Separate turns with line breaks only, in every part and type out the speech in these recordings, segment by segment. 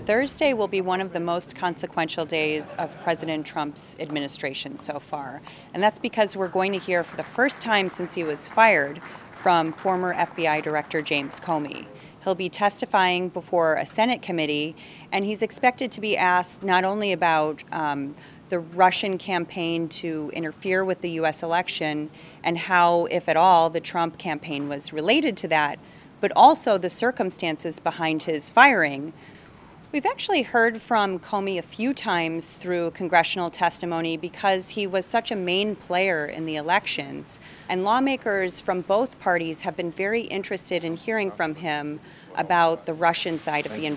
Thursday will be one of the most consequential days of President Trump's administration so far. And that's because we're going to hear for the first time since he was fired from former FBI Director James Comey. He'll be testifying before a Senate committee, and he's expected to be asked not only about the Russian campaign to interfere with the U.S. election and how, if at all, the Trump campaign was related to that, but also the circumstances behind his firing. We've actually heard from Comey a few times through congressional testimony because he was such a main player in the elections. And lawmakers from both parties have been very interested in hearing from him about the Russian side of the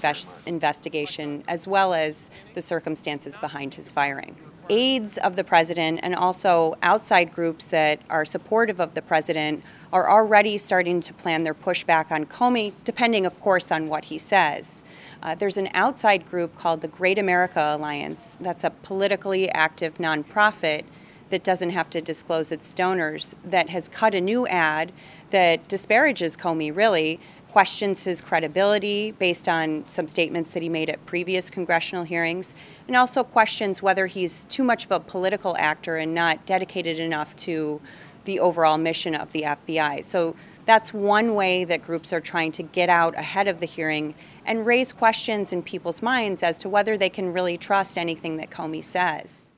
investigation, as well as the circumstances behind his firing. Aides of the president and also outside groups that are supportive of the president are already starting to plan their pushback on Comey, depending, of course, on what he says. There's an outside group called the Great America Alliance. That's a politically active nonprofit that doesn't have to disclose its donors, that has cut a new ad that disparages Comey, really, questions his credibility based on some statements that he made at previous congressional hearings, and also questions whether he's too much of a political actor and not dedicated enough to the overall mission of the FBI. So that's one way that groups are trying to get out ahead of the hearing and raise questions in people's minds as to whether they can really trust anything that Comey says.